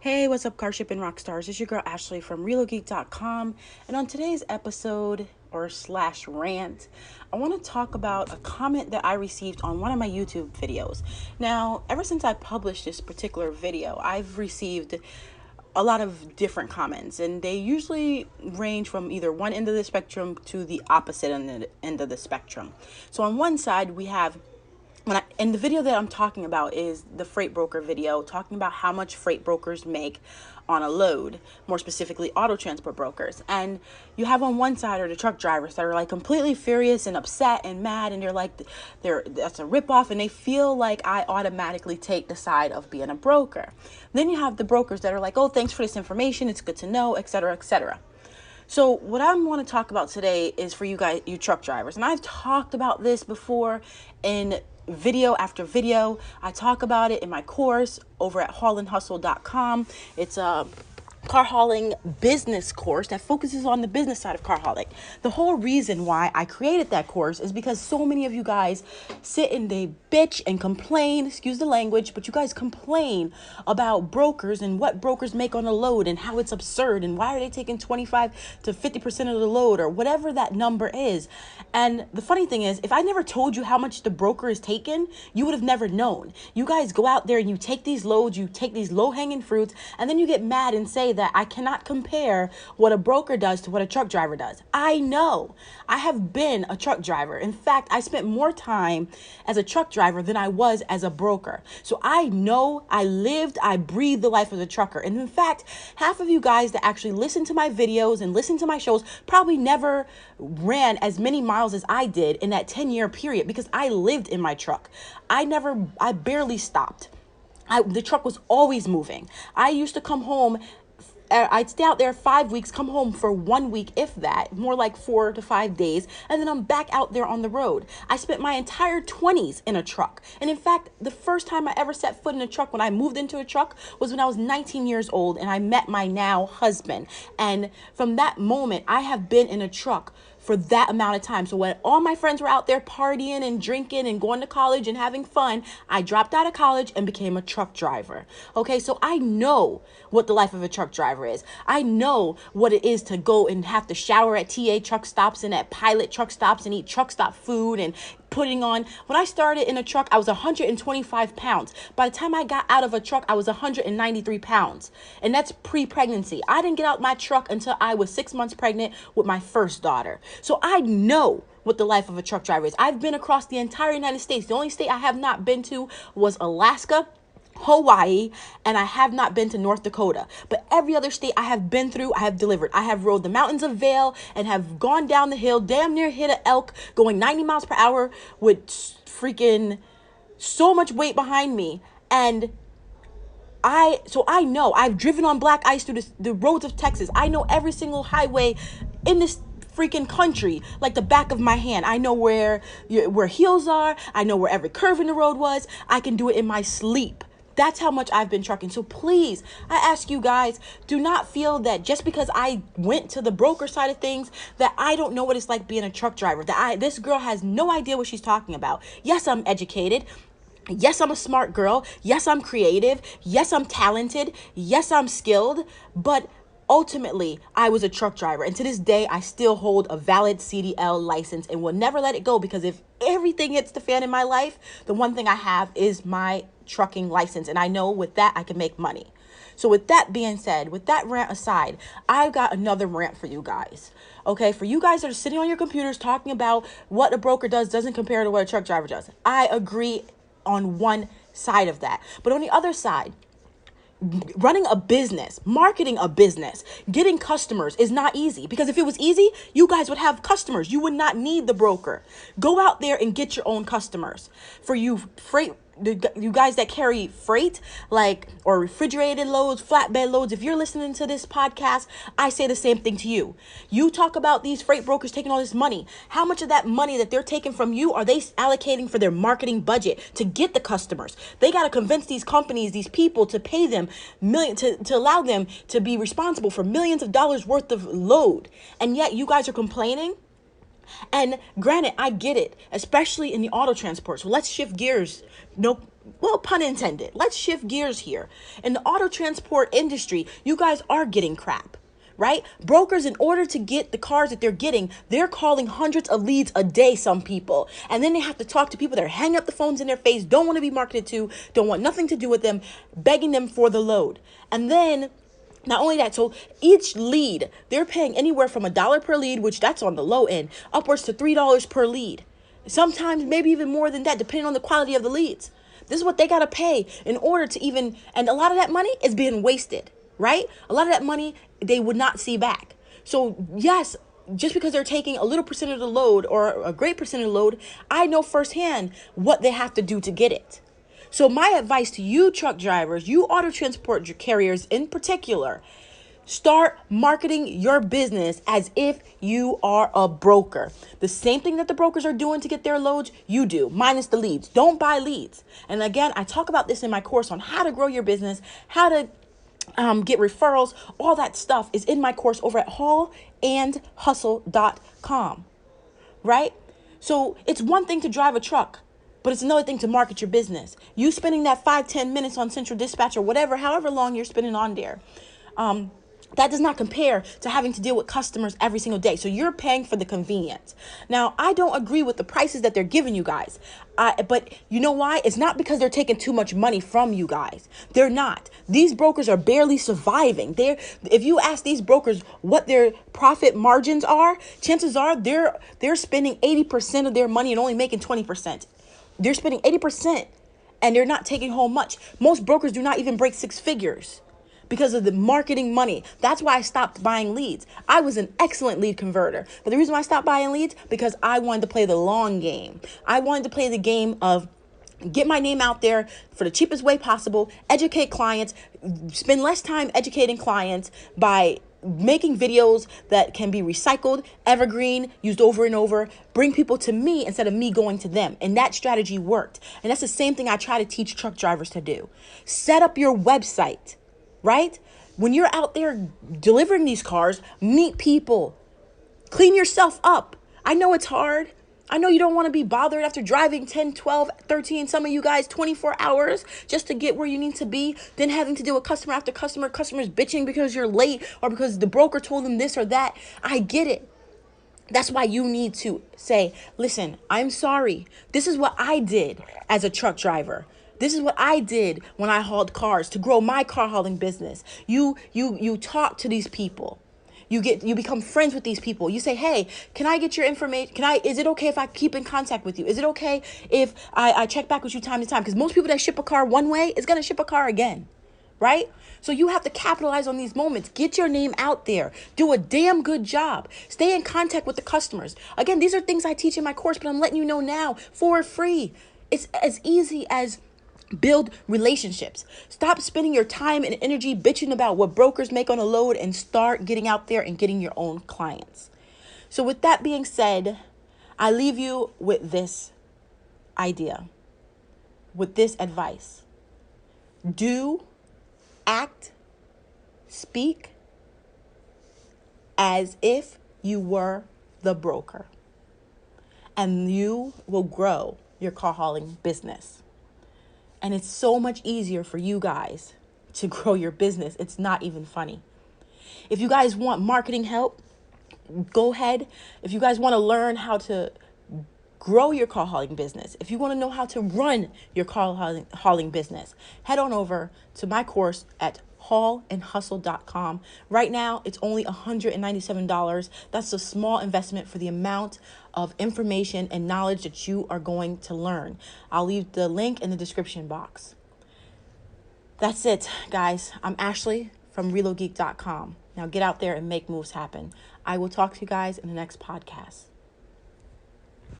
Hey, what's up, car shipping rock stars? It's your girl Ashley from ReloGeek.com, and on today's episode or slash rant, I want to talk about a comment that I received on one of my YouTube videos. Now, ever since I published this particular video, I've received a lot of different comments, and they usually range from either one end of the spectrum to the opposite end of the spectrum. So on one side, we have and the video that I'm talking about is the freight broker video, talking about how much freight brokers make on a load, more specifically auto transport brokers. And you have on one side are the truck drivers that are like completely furious and upset and mad, and they're like, that's a ripoff, and they feel like I automatically take the side of being a broker. Then you have the brokers that are like, oh, thanks for this information, it's good to know, etc., etc. So what I want to talk about today is for you guys, you truck drivers. And I've talked about this before in video after video. I talk about it in my course over at haulandhustle.com. It's a car hauling business course that focuses on the business side of car hauling. The whole reason why I created that course is because so many of you guys sit and they bitch and complain, excuse the language, but you guys complain about brokers and what brokers make on a load and how it's absurd and why are they taking 25 to 50% of the load or whatever that number is. And the funny thing is, if I never told you how much the broker is taking, you would have never known. You guys go out there and you take these loads, you take these low-hanging fruits, and then you get mad and say that I cannot compare what a broker does to what a truck driver does. I know. I have been a truck driver. In fact, I spent more time as a truck driver than I was as a broker. So I know, I lived, I breathed the life of a trucker. And in fact, half of you guys that actually listen to my videos and listen to my shows probably never ran as many miles as I did in that 10-year period because I lived in my truck. I barely stopped. The truck was always moving. I used to come home. I'd stay out there 5 weeks, come home for 1 week, if that, more like 4 to 5 days, and then I'm back out there on the road. I spent my entire 20s in a truck. And in fact, the first time I ever set foot in a truck when I moved into a truck was when I was 19 years old and I met my now husband. And from that moment, I have been in a truck for that amount of time. So when all my friends were out there partying and drinking and going to college and having fun, I dropped out of college and became a truck driver. Okay, so I know what the life of a truck driver is. I know what it is to go and have to shower at TA truck stops and at Pilot truck stops and eat truck stop food and putting on. When I started in a truck, I was 125 pounds. By the time I got out of a truck, I was 193 pounds. And that's pre-pregnancy. I didn't get out my truck until I was 6 months pregnant with my first daughter. So I know what the life of a truck driver is. I've been across the entire United States. The only state I have not been to was Alaska, Hawaii, and I have not been to North Dakota. But every other state I have been through, I have delivered. I have rode the mountains of Vail and have gone down the hill, damn near hit an elk going 90 miles per hour with freaking so much weight behind me. And I know I've driven on black ice through the roads of Texas. I know every single highway in this freaking country like the back of my hand. I know where hills are. I know where every curve in the road was. I can do it in my sleep. That's how much I've been trucking. So please, I ask you guys, do not feel that just because I went to the broker side of things, that I don't know what it's like being a truck driver. This girl has no idea what she's talking about. Yes, I'm educated. Yes, I'm a smart girl. Yes, I'm creative. Yes, I'm talented. Yes, I'm skilled. But ultimately, I was a truck driver. And to this day, I still hold a valid CDL license and will never let it go, because if everything hits the fan in my life, the one thing I have is my trucking license. And I know with that, I can make money. So with that being said, with that rant aside, I've got another rant for you guys. Okay, for you guys that are sitting on your computers talking about what a broker doesn't compare to what a truck driver does. I agree on one side of that. But on the other side, running a business, marketing a business, getting customers is not easy, because if it was easy, you guys would have customers. You would not need the broker. Go out there and get your own customers. For you you guys that carry freight, or refrigerated loads, flatbed loads, if you're listening to this podcast, I say the same thing to you. You talk about these freight brokers taking all this money. How much of that money that they're taking from you are they allocating for their marketing budget to get the customers? They got to convince these companies, these people, to pay them to allow them to be responsible for millions of dollars worth of load. And yet you guys are complaining. And granted, I get it, especially in the auto transport. So let's shift gears. No well, pun intended. Let's shift gears here. In the auto transport industry, you guys are getting crap, right? Brokers, in order to get the cars that they're getting, they're calling hundreds of leads a day, some people. And then they have to talk to people that are hanging up the phones in their face, don't want to be marketed to, don't want nothing to do with them, begging them for the load. And then not only that, so each lead, they're paying anywhere from $1 per lead, which that's on the low end, upwards to $3 per lead. Sometimes maybe even more than that, depending on the quality of the leads. This is what they got to pay in order to even, and a lot of that money is being wasted, right? A lot of that money they would not see back. So yes, just because they're taking a little percent of the load or a great percent of the load, I know firsthand what they have to do to get it. So my advice to you truck drivers, you auto transport carriers in particular, start marketing your business as if you are a broker. The same thing that the brokers are doing to get their loads, you do, minus the leads. Don't buy leads. And again, I talk about this in my course on how to grow your business, how to get referrals. All that stuff is in my course over at hallandhustle.com, right? So it's one thing to drive a truck, but it's another thing to market your business. You spending that 5-10 minutes on Central Dispatch or whatever, however long you're spending on there. That does not compare to having to deal with customers every single day. So you're paying for the convenience. Now, I don't agree with the prices that they're giving you guys. But you know why? It's not because they're taking too much money from you guys. They're not. These brokers are barely surviving. If you ask these brokers what their profit margins are, chances are they're spending 80% of their money and only making 20%. They're spending 80% and they're not taking home much. Most brokers do not even break six figures because of the marketing money. That's why I stopped buying leads. I was an excellent lead converter. But the reason why I stopped buying leads, because I wanted to play the long game. I wanted to play the game of get my name out there for the cheapest way possible, educate clients, spend less time educating clients by making videos that can be recycled, evergreen, used over and over, bring people to me instead of me going to them. And that strategy worked. And that's the same thing I try to teach truck drivers to do. Set up your website. Right? When you're out there delivering these cars, meet people. Clean yourself up. I know it's hard. I know you don't want to be bothered after driving 10, 12, 13, some of you guys 24 hours just to get where you need to be, then having to deal with customer after customer, customers bitching because you're late or because the broker told them this or that. I get it. That's why you need to say, listen, I'm sorry. This is what I did as a truck driver. This is what I did when I hauled cars to grow my car hauling business. You talk to these people. You become friends with these people. You say, hey, can I get your information? Is it okay if I keep in contact with you? Is it okay if I check back with you time to time? Because most people that ship a car one way is going to ship a car again, right? So you have to capitalize on these moments. Get your name out there. Do a damn good job. Stay in contact with the customers. Again, these are things I teach in my course, but I'm letting you know now for free. It's as easy as build relationships. Stop spending your time and energy bitching about what brokers make on a load and start getting out there and getting your own clients. So with that being said, I leave you with this idea, with this advice. Do, act, speak as if you were the broker, and you will grow your car hauling business. And it's so much easier for you guys to grow your business. It's not even funny. If you guys want marketing help, go ahead. If you guys want to learn how to grow your car hauling business, if you want to know how to run your car hauling business, head on over to my course at hallandhustle.com. Right now, it's only $197. That's a small investment for the amount of information and knowledge that you are going to learn. I'll leave the link in the description box. That's it, guys. I'm Ashley from relogeek.com. Now get out there and make moves happen. I will talk to you guys in the next podcast.